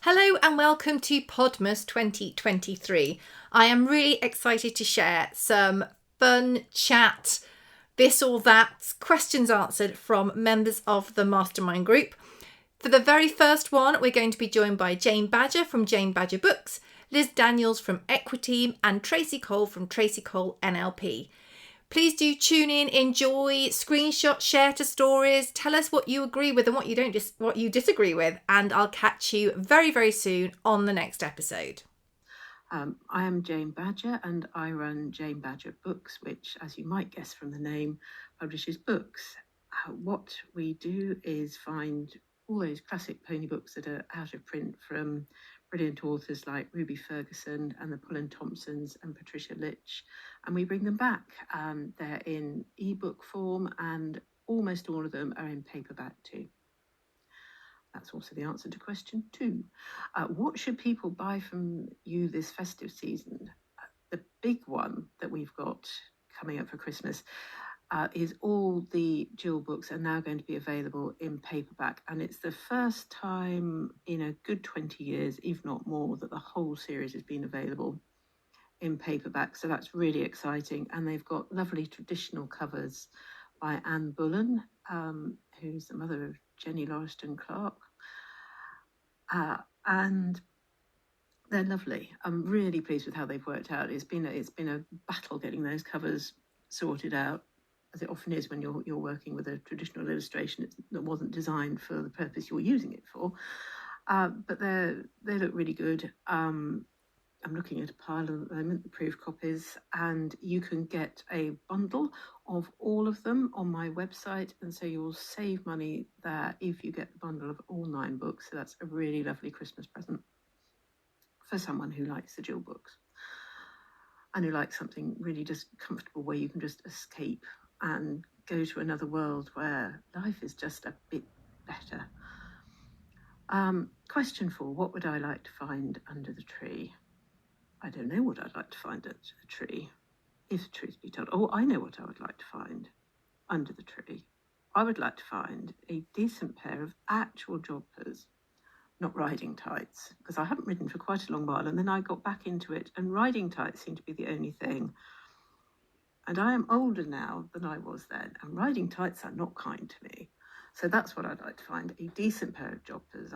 Hello and welcome to Podmas 2023. I am really excited to share some fun chat, this or that, questions answered from members of the mastermind group. For the very first one, we're going to be joined by Jane Badger from Jane Badger Books, Liz Daniels from EquiTeam, and Tracey Cole from Tracey Cole NLP. Please do tune in, enjoy, screenshot, share to stories, tell us what you agree with and what you disagree with, and I'll catch you very, very soon on the next episode. I am Jane Badger and I run Jane Badger Books, which, as you might guess from the name, publishes books. What we do is find all those classic pony books that are out of print from brilliant authors like Ruby Ferguson and the Pullen Thompsons and Patricia Litch, and we bring them back. They're in ebook form and almost all of them are in paperback too. That's also the answer to question 2. What should people buy from you this festive season? The big one that we've got coming up for Christmas is all the Jill books are now going to be available in paperback. And it's the first time in a good 20 years, if not more, that the whole series has been available in paperback. So that's really exciting. And they've got lovely traditional covers by Anne Bullen, who's the mother of Jenny Lauriston Clark. And they're lovely. I'm really pleased with how they've worked out. It's been a battle getting those covers sorted out, as it often is when you're working with a traditional illustration that wasn't designed for the purpose you're using it for. But they look really good. I'm looking at a pile at the moment, the proof copies, and you can get a bundle of all of them on my website, and so you'll save money there if you get the bundle of all 9 books. So that's a really lovely Christmas present for someone who likes the Jill books and who likes something really just comfortable where you can just escape and go to another world where life is just a bit better. Question 4, what would I like to find under the tree? I don't know what I'd like to find under the tree, if the truth be told. Oh, I know what I would like to find under the tree. I would like to find a decent pair of actual joggers, not riding tights, because I haven't ridden for quite a long while, and then I got back into it, and riding tights seem to be the only thing. And I am older now than I was then, and riding tights are not kind to me. So that's what I'd like to find, a decent pair of joggers.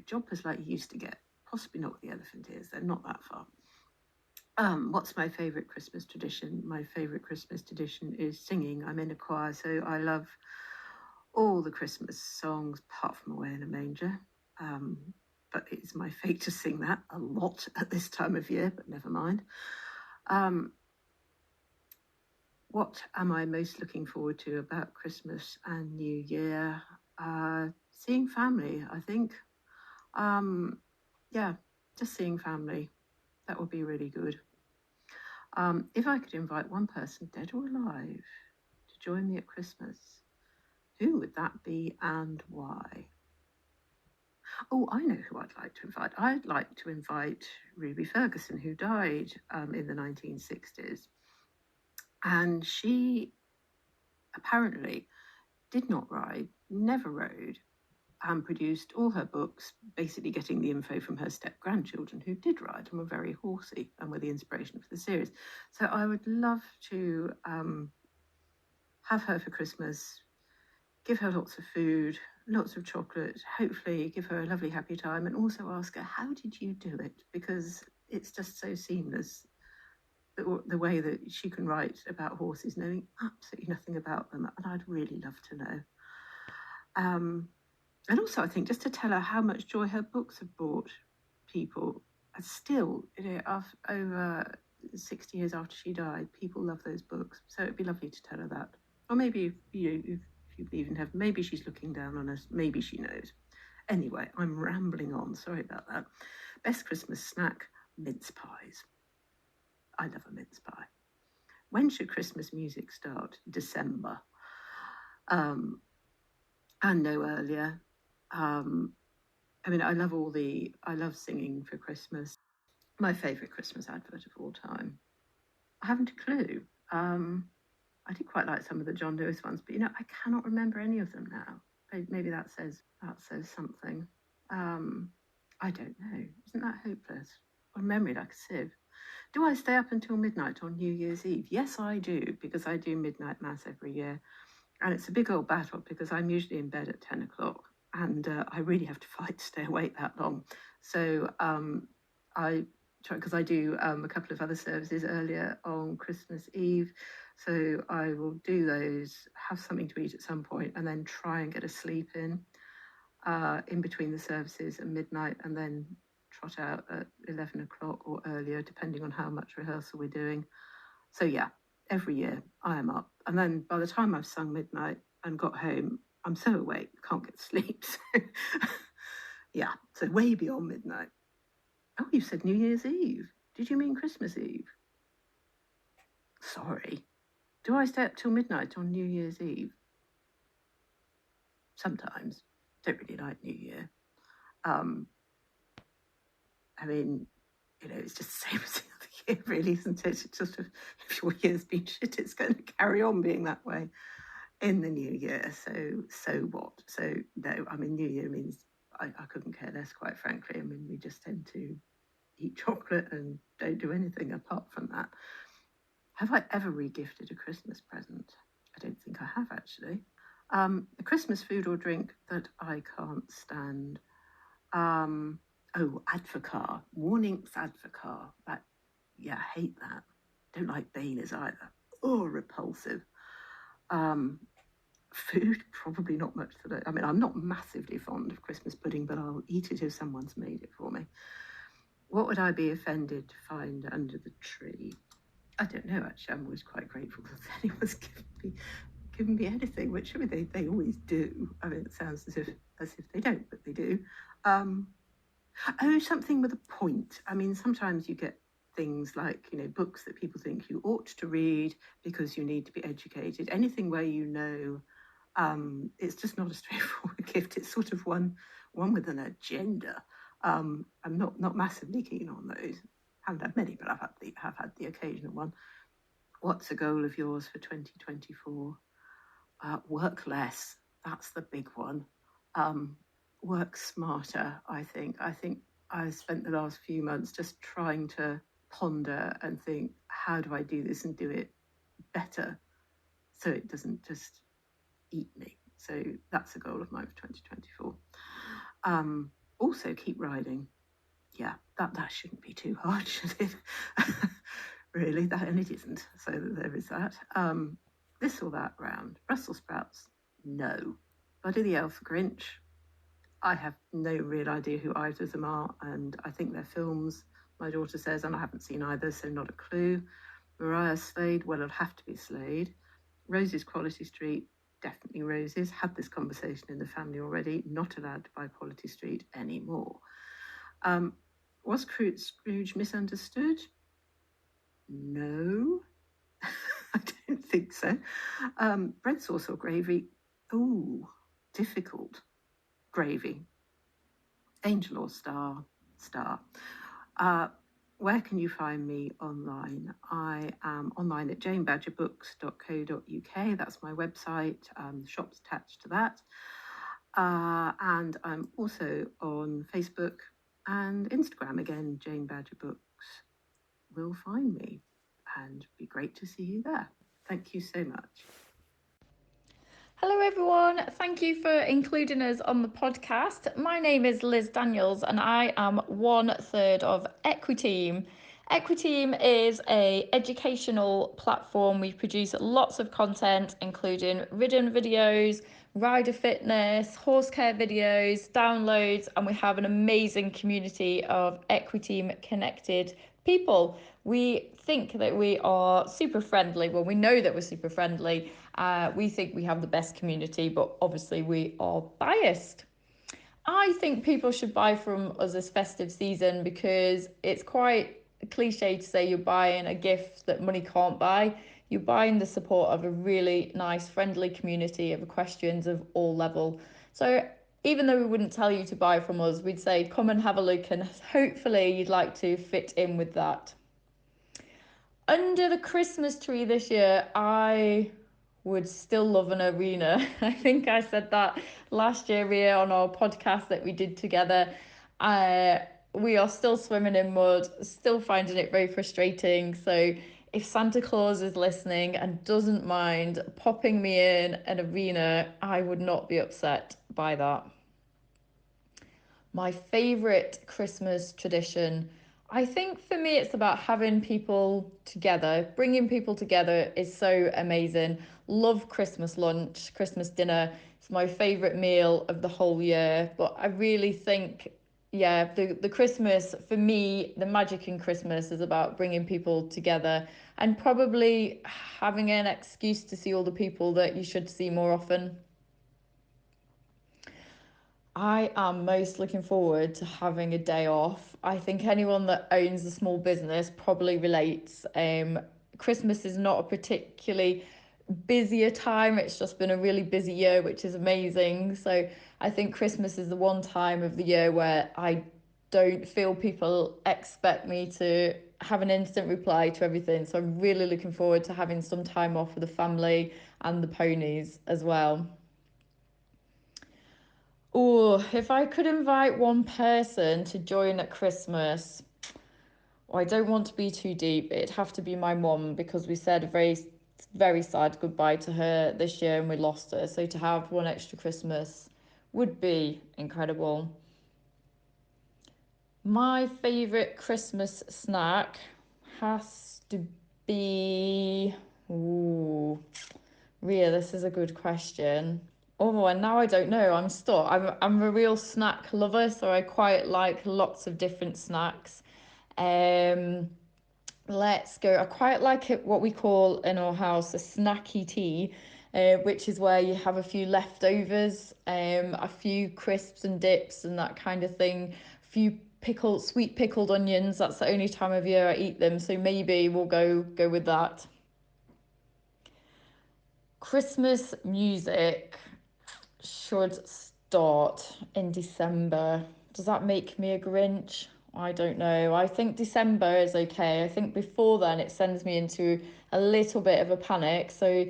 Joggers like you used to get. Possibly not what the elephant is, they're not that far. What's my favourite Christmas tradition? My favourite Christmas tradition is singing. I'm in a choir, so I love all the Christmas songs, apart from Away in a Manger. But it's my fate to sing that a lot at this time of year, but never mind. What am I most looking forward to about Christmas and New Year? Seeing family, I think. Just seeing family. That would be really good. If I could invite one person, dead or alive, to join me at Christmas, who would that be and why? Oh, I know who I'd like to invite. I'd like to invite Ruby Ferguson, who died in the 1960s. And she apparently did not ride, never rode, and produced all her books, basically getting the info from her step-grandchildren who did ride and were very horsey and were the inspiration for the series. So I would love to have her for Christmas, give her lots of food, lots of chocolate, hopefully give her a lovely happy time, and also ask her, how did you do it? Because it's just so seamless, the way that she can write about horses, knowing absolutely nothing about them, and I'd really love to know. And also, I think just to tell her how much joy her books have brought people. Still, over 60 years after she died, people love those books. So it'd be lovely to tell her that. Or maybe if you believe in heaven, maybe she's looking down on us. Maybe she knows. Anyway, I'm rambling on. Sorry about that. Best Christmas snack, mince pies. I love a mince pie. When should Christmas music start? December. And no earlier. I love singing for Christmas. My favourite Christmas advert of all time. I haven't a clue. I did quite like some of the John Lewis ones, but I cannot remember any of them now. Maybe that says something. I don't know. Isn't that hopeless? Or memory like a sieve. Do I stay up until midnight on New Year's Eve? Yes, I do, because I do midnight mass every year. And it's a big old battle because I'm usually in bed at 10 o'clock and I really have to fight to stay awake that long. So I try, because I do a couple of other services earlier on Christmas Eve. So I will do those, have something to eat at some point, and then try and get a sleep in between the services at midnight, and then trot out at 11 o'clock or earlier, depending on how much rehearsal we're doing. So yeah, every year I am up. And then by the time I've sung midnight and got home, I'm so awake, can't get sleep. So yeah, so way beyond midnight. Oh, you said New Year's Eve. Did you mean Christmas Eve? Sorry. Do I stay up till midnight on New Year's Eve? Sometimes. Don't really like New Year. I mean, it's just the same as the other year, really, isn't it? It's just if your year's been shit, it's going to carry on being that way in the new year. So what? So no, I mean, New Year means I couldn't care less, quite frankly. I mean, we just tend to eat chocolate and don't do anything apart from that. Have I ever regifted a Christmas present? I don't think I have, actually. The Christmas food or drink that I can't stand. Advocar, Warnings Advocar. I hate that. Don't like Baileys either. Oh, repulsive. Food, probably not much for that. I mean, I'm not massively fond of Christmas pudding, but I'll eat it if someone's made it for me. What would I be offended to find under the tree? I don't know, actually. I'm always quite grateful that anyone's given me anything, which I mean, they always do. I mean, it sounds as if they don't, but they do. Something with a point. I mean, sometimes you get things like, books that people think you ought to read because you need to be educated. Anything where it's just not a straightforward gift. It's sort of one with an agenda. I'm not massively keen on those. I haven't had many, but have had the occasional one. What's a goal of yours for 2024? Work less. That's the big one. Work smarter, I think. I think I spent the last few months just trying to ponder and think, how do I do this and do it better so it doesn't just eat me? So that's a goal of mine for 2024. Also, keep riding. Yeah, that shouldn't be too hard, should it? Really, and it isn't. So there is that. This or that round. Brussels sprouts, no. Buddy the Elf, Grinch, I have no real idea who either of them are, and I think they're films, my daughter says, and I haven't seen either, so not a clue. Mariah Slade, well, it'll have to be Slade. Roses Quality Street, definitely Roses. Had this conversation in the family already, not allowed to buy Quality Street anymore. Was Scrooge misunderstood? No, I don't think so. Bread sauce or gravy? Ooh, difficult. Gravy. Angel or star? Star. Where can you find me online? I am online at janebadgerbooks.co.uk. That's my website. The shop's attached to that. And I'm also on Facebook and Instagram. Again, Jane Badger Books will find me, and be great to see you there. Thank you so much. Hello everyone, thank you for including us on the podcast. My name is Liz Daniels and I am 1/3 of EquiTeam. EquiTeam is an educational platform. We produce lots of content including ridden videos, rider fitness, horse care videos, downloads, and we have an amazing community of EquiTeam connected people. We think that we are super friendly. Well, we know that we're super friendly. We think we have the best community, but obviously we are biased. I think people should buy from us this festive season because it's quite a cliche to say you're buying a gift that money can't buy. You're buying the support of a really nice, friendly community of equestrians of all level. So even though we wouldn't tell you to buy from us, we'd say come and have a look and hopefully you'd like to fit in with that. Under the Christmas tree this year, I would still love an arena. I think I said that last year, Ria, on our podcast that we did together. We are still swimming in mud, still finding it very frustrating. So if Santa Claus is listening and doesn't mind popping me in an arena, I would not be upset by that. My favourite Christmas tradition, I think for me it's about having people together. Bringing people together is so amazing. Love Christmas lunch, Christmas dinner. It's my favourite meal of the whole year. But I really think, yeah, the Christmas, for me, the magic in Christmas is about bringing people together and probably having an excuse to see all the people that you should see more often. I am most looking forward to having a day off. I think anyone that owns a small business probably relates. Christmas is not a particularly busier time. It's just been a really busy year, which is amazing. So I think Christmas is the one time of the year where I don't feel people expect me to have an instant reply to everything. So I'm really looking forward to having some time off with the family and the ponies as well. Oh, if I could invite one person to join at Christmas, I don't want to be too deep. It'd have to be my mum because we said a very sad goodbye to her this year and we lost her. So to have one extra Christmas would be incredible. My favourite Christmas snack has to be. Ooh, Ria, this is a good question. Oh, and now I don't know. I'm stuck. I'm a real snack lover, so I quite like lots of different snacks. Um, let's go. I quite like it what we call in our house a snacky tea, which is where you have a few leftovers, a few crisps and dips and that kind of thing. A few sweet pickled onions. That's the only time of year I eat them, so maybe we'll go with that. Christmas music should start in December. Does that make me a Grinch? I don't know. I think December is okay. I think before then it sends me into a little bit of a panic. So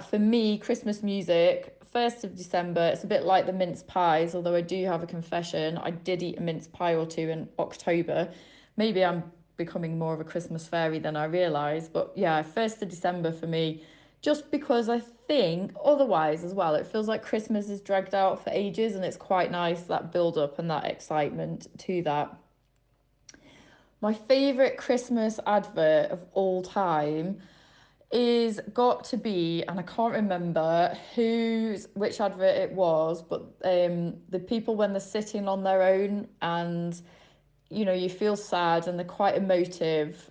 for me, Christmas music, 1st of December, it's a bit like the mince pies, although I do have a confession. I did eat a mince pie or two in October. Maybe I'm becoming more of a Christmas fairy than I realise. But yeah, 1st of December for me, just because I think otherwise as well, it feels like Christmas is dragged out for ages and it's quite nice that build up and that excitement to that. My favourite Christmas advert of all time is got to be, and I can't remember which advert it was, but the people when they're sitting on their own and you feel sad and they're quite emotive.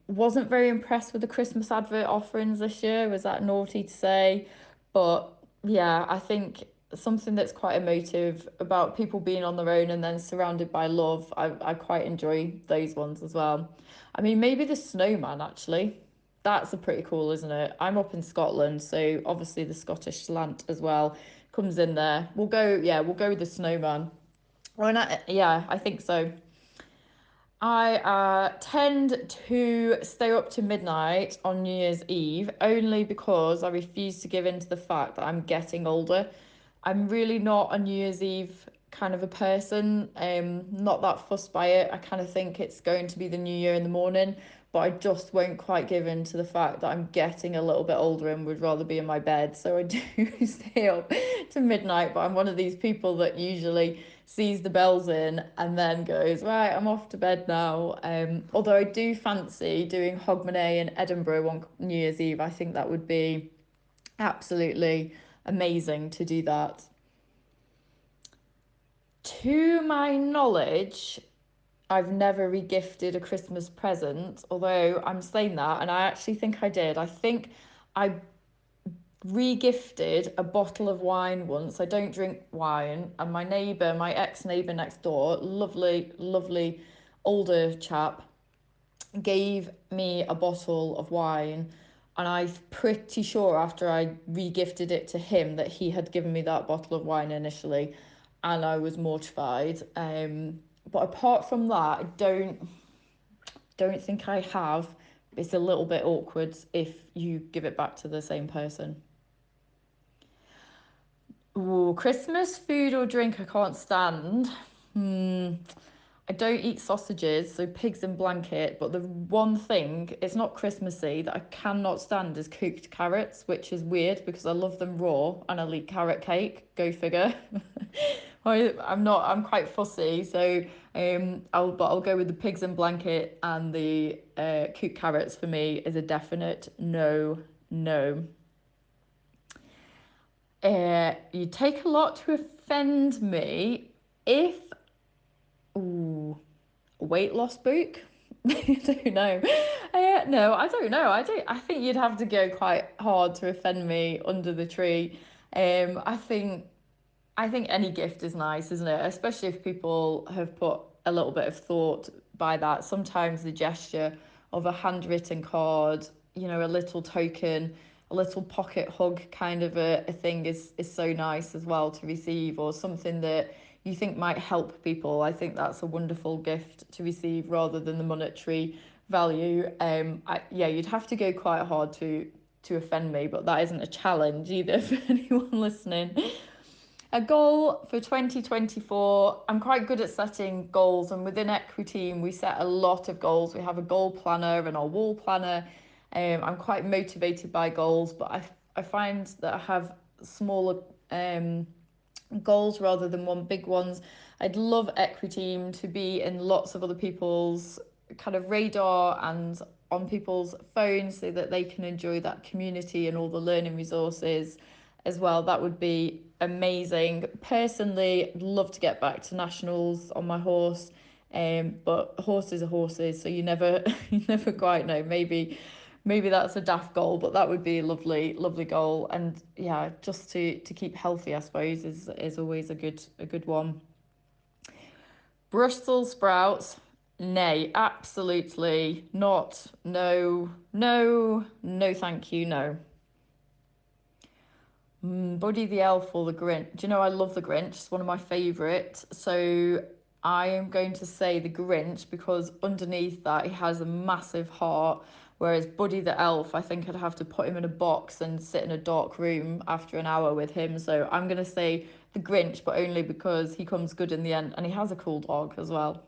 Wasn't very impressed with the Christmas advert offerings this year. Was that naughty to say? But yeah, I think something that's quite emotive about people being on their own and then surrounded by love. I quite enjoy those ones as well. I mean, maybe the snowman actually. That's a pretty cool, isn't it? I'm up in Scotland, so obviously the Scottish slant as well comes in there. We'll go with the snowman. Yeah, I think so. I tend to stay up to midnight on New Year's Eve only because I refuse to give in to the fact that I'm getting older. I'm really not a New Year's Eve kind of a person. Not that fussed by it. I kind of think it's going to be the new year in the morning, but I just won't quite give in to the fact that I'm getting a little bit older and would rather be in my bed. So I do stay up to midnight, but I'm one of these people that usually sees the bells in and then goes, right, I'm off to bed now. Although I do fancy doing Hogmanay in Edinburgh on New Year's Eve. I think that would be absolutely amazing to do that. To my knowledge, I've never regifted a Christmas present, although I'm saying that, and I actually think I did. I think I regifted a bottle of wine once. I don't drink wine, and my neighbour, my ex-neighbour next door, lovely older chap, gave me a bottle of wine, and I'm pretty sure after I regifted it to him that he had given me that bottle of wine initially, and I was mortified. But apart from that, I don't think I have. It's a little bit awkward if you give it back to the same person. Ooh, Christmas food or drink I can't stand. I don't eat sausages, so pigs in blanket, but the one thing, it's not Christmassy, that I cannot stand is cooked carrots, which is weird because I love them raw and I'll eat carrot cake, go figure. I'm quite fussy, so I'll go with the pigs in blanket, and the cooked carrots for me is a definite no, no. You take a lot to offend me if, ooh, weight loss book. I don't know. No, I don't know. I think you'd have to go quite hard to offend me under the tree. I think any gift is nice, isn't it? Especially if people have put a little bit of thought by that. Sometimes the gesture of a handwritten card, a little token, a little pocket hug kind of a thing is so nice as well to receive, or something that you think might help people. I think that's a wonderful gift to receive rather than the monetary value. You'd have to go quite hard to offend me, but that isn't a challenge either for anyone listening. A goal for 2024. I'm quite good at setting goals, and within EquiTeam, we set a lot of goals. We have a goal planner and our wall planner. I'm quite motivated by goals, but I find that I have smaller goals rather than one big ones. I'd love EquiTeam to be in lots of other people's kind of radar and on people's phones so that they can enjoy that community and all the learning resources as well. That would be amazing. Personally, I'd love to get back to nationals on my horse. But horses are horses, so you never you never quite know. Maybe that's a daft goal, but that would be a lovely goal. And yeah, just to keep healthy, I suppose, is always a good one. Brussels sprouts, nay, absolutely not. No, thank you, no. Buddy the Elf or the Grinch? Do you know, I love the Grinch. It's one of my favourite. So I am going to say the Grinch because underneath that he has a massive heart. Whereas Buddy the Elf, I think I'd have to put him in a box and sit in a dark room after an hour with him. So I'm going to say the Grinch, but only because he comes good in the end and he has a cool dog as well.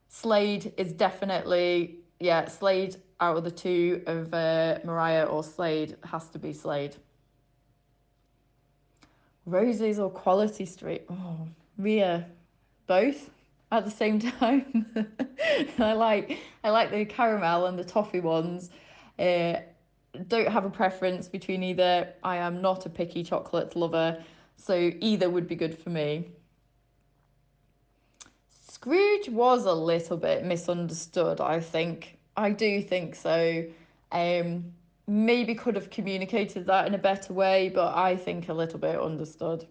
Slade is definitely, Slade out of the two of Mariah or Slade has to be Slade. Roses or Quality Street? Oh, Ria, both at the same time. I like the caramel and the toffee ones. Uh, don't have a preference between either. I am not a picky chocolate lover, so either would be good for me. Scrooge was a little bit misunderstood, I think. I do think so. Maybe could have communicated that in a better way, but I think a little bit understood.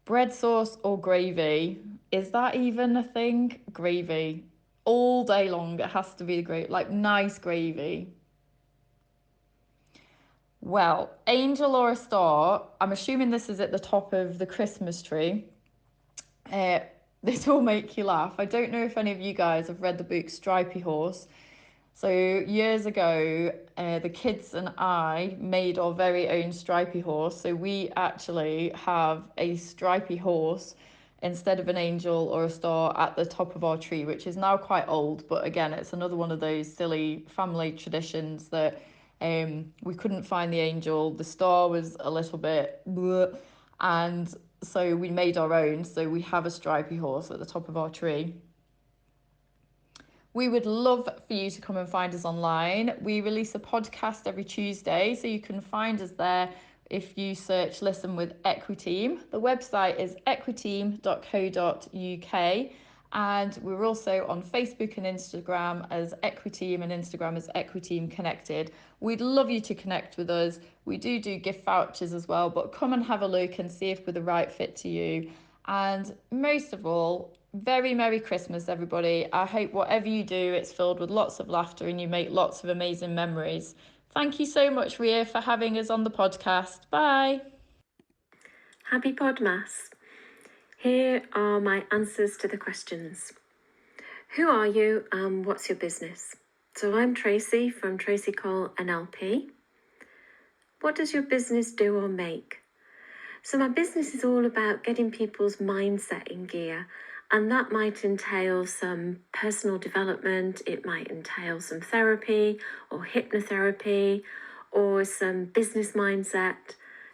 Bread sauce or gravy? Is that even a thing? Gravy. All day long, it has to be the gravy, like nice gravy. Well, angel or a star? I'm assuming this is at the top of the Christmas tree. Uh, this will make you laugh. I don't know if any of you guys have read the book Stripey Horse. So years ago, the kids and I made our very own stripy horse. So we actually have a stripy horse instead of an angel or a star at the top of our tree, which is now quite old. But again, it's another one of those silly family traditions that we couldn't find the angel. The star was a little bit bleh, and so we made our own. So we have a stripy horse at the top of our tree. We would love for you to come and find us online. We release a podcast every Tuesday, so you can find us there if you search Listen with EquiTeam. The website is equiteam.co.uk, and we're also on Facebook and Instagram as EquiTeam, and Instagram as EquiTeam Connected. We'd love you to connect with us. We do gift vouchers as well, but come and have a look and see if we're the right fit to you. And most of all, very Merry Christmas, everybody. I hope whatever you do, it's filled with lots of laughter and you make lots of amazing memories. Thank you so much, Ria, for having us on the podcast. Bye. Happy Podmas. Here are my answers to the questions. Who are you and what's your business? So I'm Tracey from Tracey Cole NLP. What does your business do or make? So my business is all about getting people's mindset in gear, and that might entail some personal development, it might entail some therapy or hypnotherapy or some business mindset.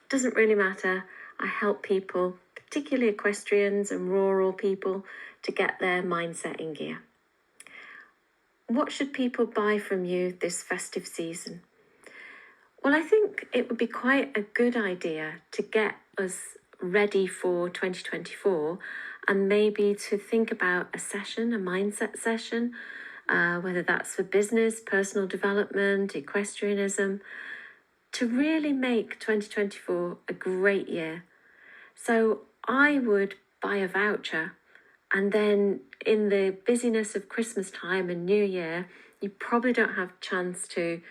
Doesn't really matter. I help people, particularly equestrians and rural people, to get their mindset in gear. What should people buy from you this festive season? Well, I think it would be quite a good idea to get us ready for 2024 and maybe to think about a session, a mindset session, whether that's for business, personal development, equestrianism, to really make 2024 a great year. So I would buy a voucher, and then in the busyness of Christmas time and New Year, you probably don't have a chance to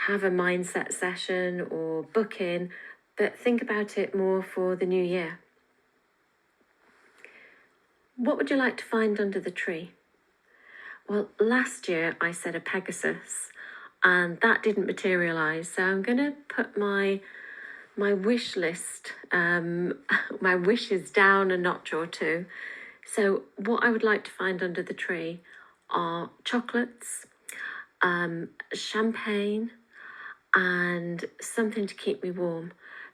have a mindset session or book in, but think about it more for the new year. What would you like to find under the tree? Well, last year I said a Pegasus, and that didn't materialise, so I'm going to put my wish list, my wishes down a notch or two. So what I would like to find under the tree are chocolates, champagne, and something to keep me warm.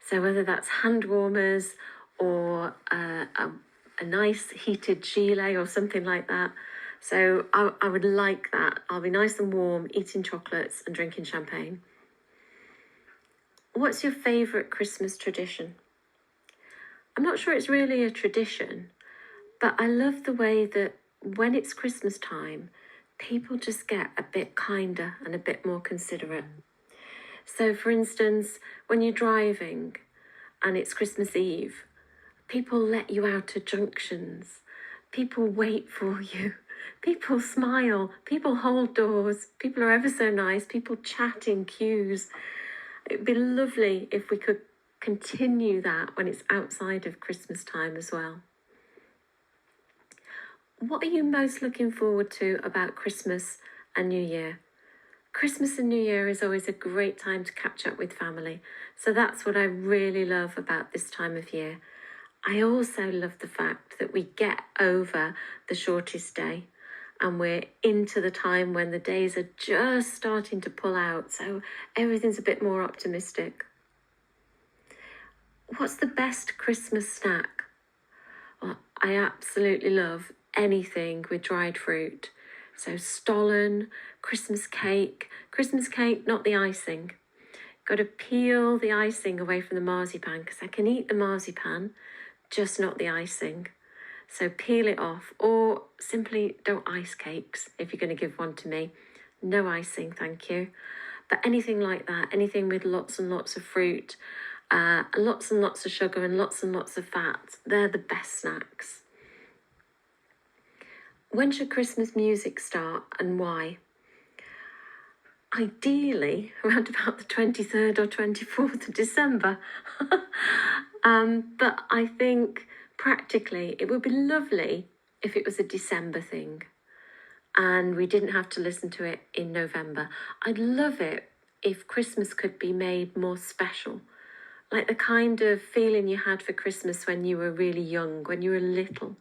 So whether that's hand warmers or a nice heated gilet or something like that. So I would like that. I'll be nice and warm, eating chocolates and drinking champagne. What's your favourite Christmas tradition? I'm not sure it's really a tradition, but I love the way that when it's Christmas time, people just get a bit kinder and a bit more considerate. So, for instance, when you're driving and it's Christmas Eve, people let you out at junctions. People wait for you. People smile. People hold doors. People are ever so nice. People chat in queues. It'd be lovely if we could continue that when it's outside of Christmas time as well. What are you most looking forward to about Christmas and New Year? Christmas and New Year is always a great time to catch up with family. So that's what I really love about this time of year. I also love the fact that we get over the shortest day and we're into the time when the days are just starting to pull out. So everything's a bit more optimistic. What's the best Christmas snack? Well, I absolutely love anything with dried fruit. So stollen, Christmas cake, not the icing. Got to peel the icing away from the marzipan because I can eat the marzipan, just not the icing. So peel it off, or simply don't ice cakes if you're going to give one to me. No icing, thank you. But anything like that, anything with lots and lots of fruit, lots and lots of sugar and lots of fat, they're the best snacks. When should Christmas music start and why? Ideally, around about the 23rd or 24th of December. But I think practically it would be lovely if it was a December thing and we didn't have to listen to it in November. I'd love it if Christmas could be made more special, like the kind of feeling you had for Christmas when you were really young, when you were little.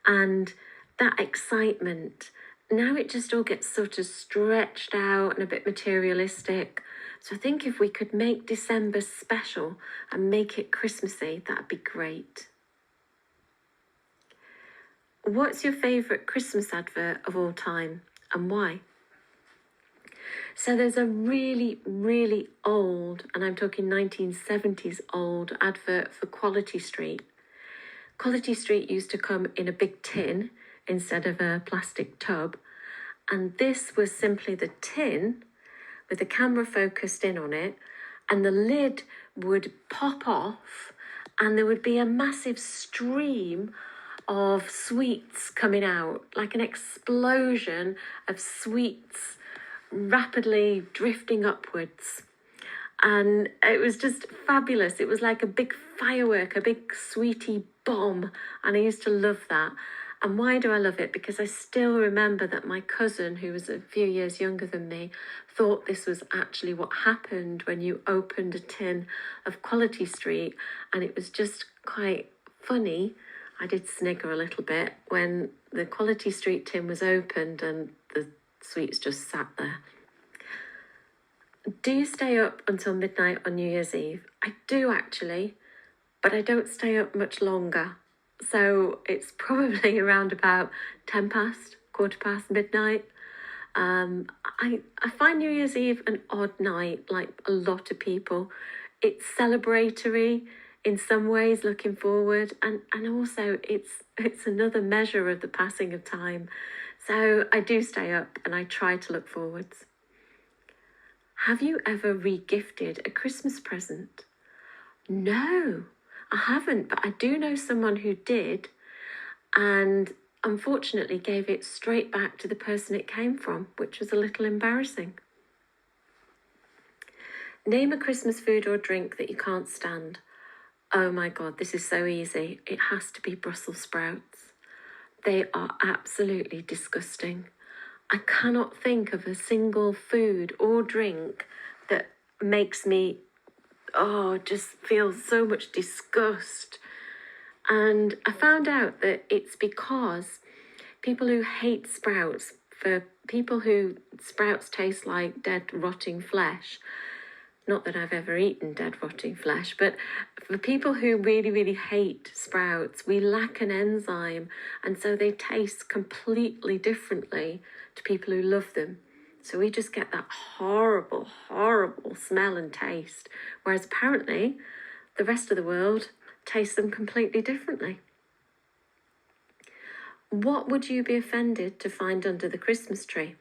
And that excitement, now it just all gets sort of stretched out and a bit materialistic. So I think if we could make December special and make it Christmassy, that'd be great. What's your favourite Christmas advert of all time and why? So there's a really, really old, and I'm talking 1970s old, advert for Quality Street. Quality Street used to come in a big tin instead of a plastic tub. And this was simply the tin with the camera focused in on it, and the lid would pop off and there would be a massive stream of sweets coming out, like an explosion of sweets rapidly drifting upwards. And it was just fabulous. It was like a big firework, a big sweetie bomb. And I used to love that. And why do I love it? Because I still remember that my cousin, who was a few years younger than me, thought this was actually what happened when you opened a tin of Quality Street, and it was just quite funny. I did snigger a little bit when the Quality Street tin was opened and the sweets just sat there. Do you stay up until midnight on New Year's Eve? I do actually, but I don't stay up much longer. So it's probably around about 10 past, quarter past midnight. I find New Year's Eve an odd night, like a lot of people. It's celebratory in some ways, looking forward, and also it's another measure of the passing of time. So I do stay up and I try to look forwards. Have you ever regifted a Christmas present? No, I haven't, but I do know someone who did, and unfortunately gave it straight back to the person it came from, which was a little embarrassing. Name a Christmas food or drink that you can't stand. Oh my God, this is so easy. It has to be Brussels sprouts. They are absolutely disgusting. I cannot think of a single food or drink that makes me, just feel so much disgust. And I found out that it's because people who hate sprouts, for people who sprouts taste like dead, rotting flesh, not that I've ever eaten dead, rotting flesh, but for people who really, really hate sprouts, we lack an enzyme, and so they taste completely differently to people who love them. So we just get that horrible, horrible smell and taste, whereas apparently the rest of the world tastes them completely differently. What would you be offended to find under the Christmas tree?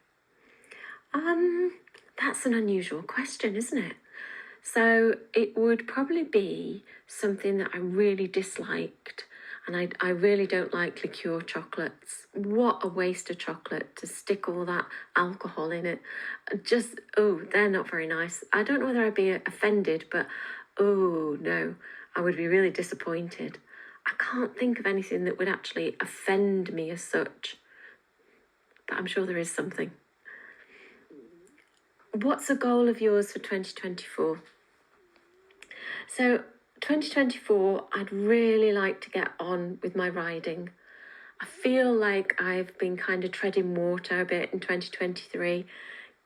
That's an unusual question, isn't it? So it would probably be something that I really disliked, and I really don't like liqueur chocolates. What a waste of chocolate to stick all that alcohol in it. Just, they're not very nice. I don't know whether I'd be offended, but no, I would be really disappointed. I can't think of anything that would actually offend me as such, but I'm sure there is something. What's a goal of yours for 2024? So 2024, I'd really like to get on with my riding. I feel like I've been kind of treading water a bit in 2023,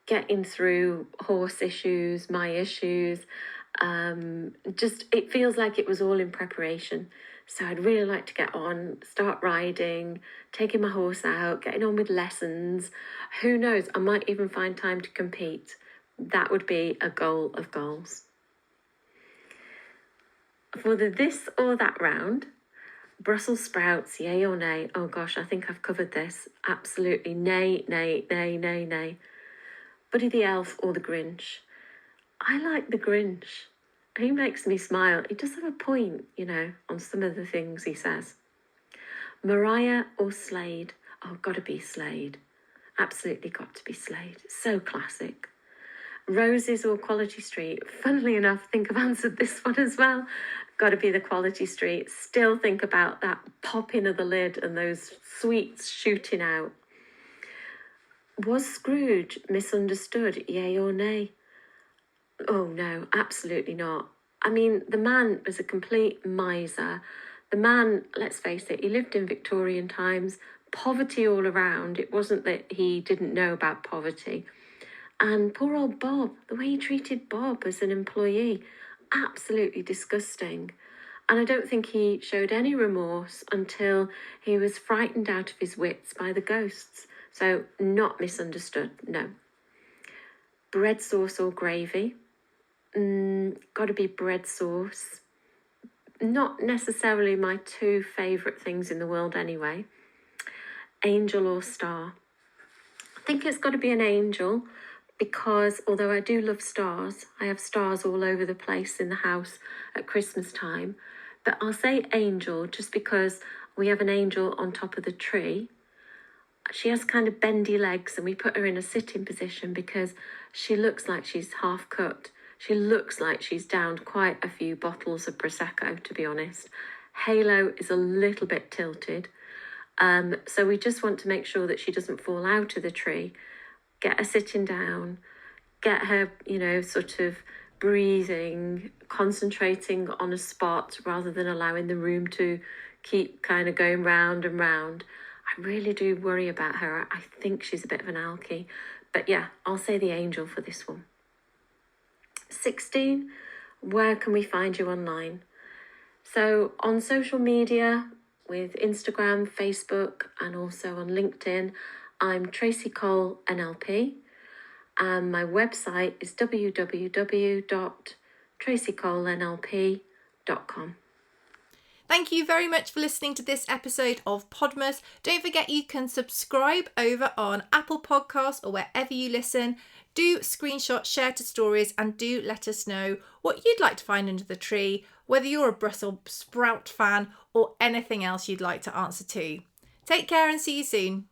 getting through horse issues, my issues. It feels like it was all in preparation. So I'd really like to get on, start riding, taking my horse out, getting on with lessons. Who knows, I might even find time to compete. That would be a goal of goals. For the this or that round, Brussels sprouts, yay or nay? Oh gosh, I think I've covered this. Absolutely nay, nay, nay, nay, nay. Buddy the Elf or the Grinch? I like the Grinch. He makes me smile. He does have a point, on some of the things he says. Mariah or Slade? Oh, gotta be Slade. Absolutely got to be Slade. So classic. Roses or Quality Street? Funnily enough, I think I've answered this one as well. Got to be the Quality Street. Still think about that popping of the lid and those sweets shooting out. Was Scrooge misunderstood, yay or nay? Oh no, absolutely not. I mean, the man was a complete miser. The man, let's face it, he lived in Victorian times, poverty all around. It wasn't that he didn't know about poverty. And poor old Bob, the way he treated Bob as an employee, absolutely disgusting. And I don't think he showed any remorse until he was frightened out of his wits by the ghosts. So not misunderstood, no. Bread sauce or gravy? Got to be bread sauce. Not necessarily my two favourite things in the world anyway. Angel or star? I think it's got to be an angel, because although I do love stars, I have stars all over the place in the house at Christmas time. But I'll say angel just because we have an angel on top of the tree. She has kind of bendy legs, and we put her in a sitting position because she looks like she's half cut. She looks like she's downed quite a few bottles of Prosecco, to be honest. Halo is a little bit tilted. So we just want to make sure that she doesn't fall out of the tree. Get her sitting down, get her, sort of breathing, concentrating on a spot rather than allowing the room to keep kind of going round and round. I really do worry about her. I think she's a bit of an alkie. But yeah, I'll say the angel for this one. 16, where can we find you online? So on social media with Instagram, Facebook, and also on LinkedIn, I'm Tracey Cole NLP. And my website is www.traceycolenlp.com. Thank you very much for listening to this episode of Podmas. Don't forget you can subscribe over on Apple Podcasts or wherever you listen. Do screenshot, share to stories, and do let us know what you'd like to find under the tree, whether you're a Brussels sprout fan or anything else you'd like to answer to. Take care and see you soon.